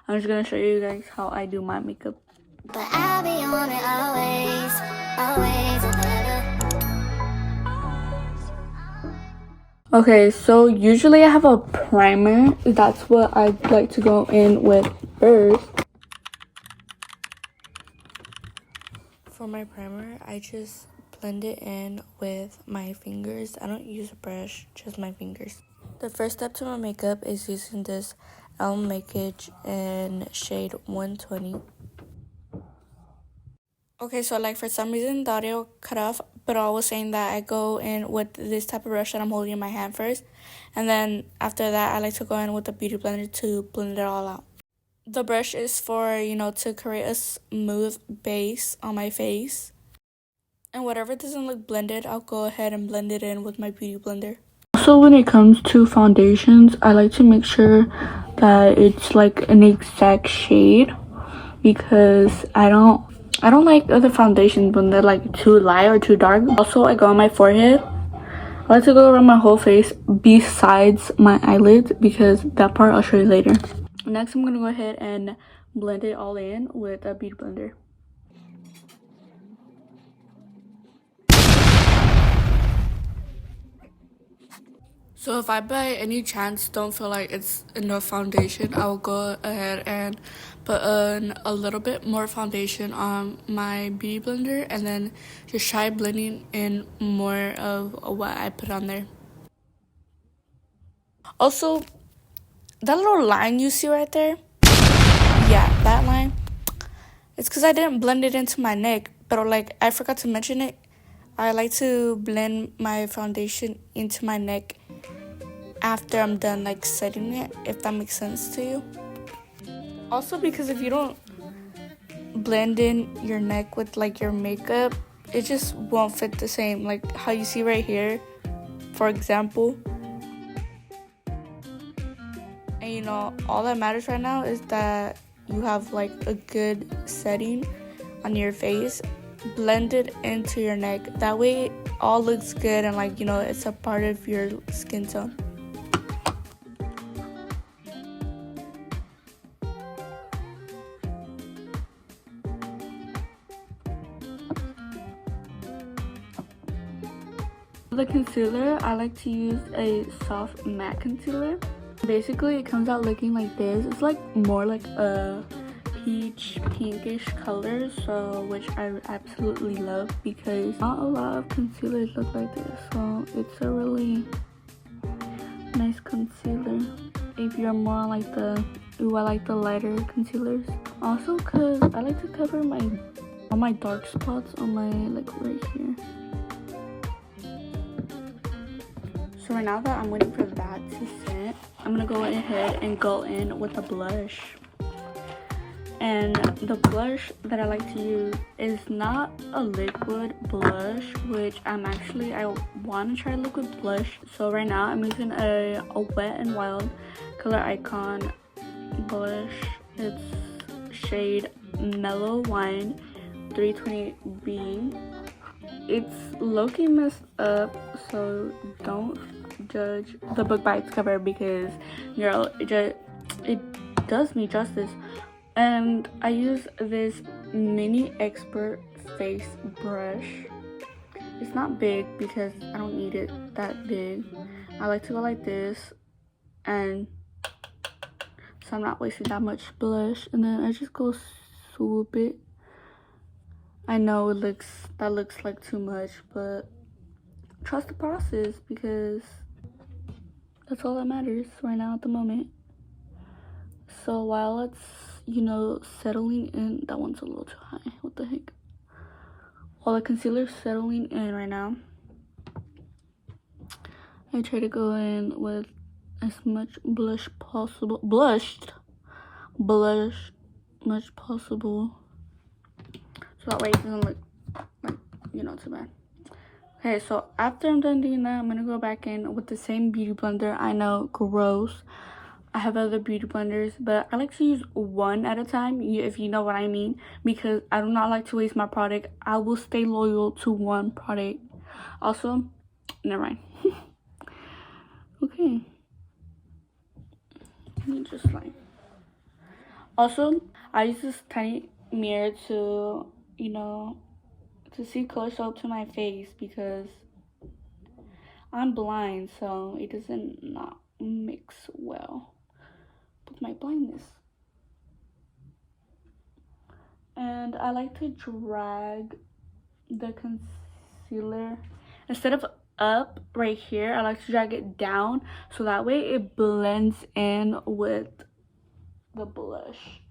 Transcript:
I'm just gonna show you guys how I do my makeup. But I'll be on it always, always and ever. Okay, so usually I have a primer. That's what I like to go in with first. For my primer, I just blend it in with my fingers. I don't use a brush, just my fingers. The first step to my makeup is using this Makeage in shade 120. Okay, so like for some reason the audio cut off, but I was saying that I go in with this type of brush that I'm holding in my hand first, and then after that I like to go in with the beauty blender to blend it all out. The brush is for, to create a smooth base on my face, and whatever doesn't look blended, I'll go ahead and blend it in with my beauty blender. Also, when it comes to foundations, I like to make sure that it's like an exact shade, because I don't like other foundations when they're like too light or too dark. Also, I go on my forehead. I like to go around my whole face besides my eyelids, because that part I'll show you later. Next, I'm gonna go ahead and blend it all in with a beauty blender. So if I by any chance don't feel like it's enough foundation, I will go ahead and put on a little bit more foundation on my beauty blender, and then just try blending in more of what I put on there. Also, that little line you see right there, yeah, that line, it's because I didn't blend it into my neck, but like I forgot to mention it. I like to blend my foundation into my neck after I'm done like setting it, if that makes sense to you. Also, because if you don't blend in your neck with like your makeup, it just won't fit the same, like how you see right here, for example. And all that matters right now is that you have like a good setting on your face, blend it into your neck, that way it all looks good and like it's a part of your skin tone. The concealer, I like to use a soft matte concealer. Basically, it comes out looking like this. It's like more like a peach pinkish color, so which I absolutely love, because not a lot of concealers look like this, so it's a really nice concealer if you're more on like the I like the lighter concealers. Also, because I like to cover all my dark spots on my like right here. So right now that I'm waiting for that to set, I'm gonna go ahead and go in with a blush. And the blush that I like to use is not a liquid blush, which I want to try liquid blush. So right now I'm using a Wet n Wild Color Icon blush. It's shade Mellow Wine 320B. It's low-key messed up, so don't judge the book by its cover, because girl, it does me justice. And I use this mini expert face brush. It's not big because I don't need it that big. I like to go like this, and so I'm not wasting that much blush, and then I just go swoop it. I know that looks like too much, but trust the process, because that's all that matters right now at the moment. So while it's settling in, that one's a little too high, what the heck. While the concealer's settling in right now, I try to go in with as much blush possible, much possible, so that way it doesn't look like too bad. Okay, so after I'm done doing that, I'm gonna go back in with the same beauty blender. I know, gross. I have other beauty blenders, but I like to use one at a time, if you know what I mean, because I do not like to waste my product. I will stay loyal to one product. Also, never mind. Okay. Let me just like. Also, I use this tiny mirror to, you know, to see close up to my face because I'm blind, so it doesn't not mix well with my blindness. And I like to drag the concealer instead of up right here. I like to drag it down so that way it blends in with the blush.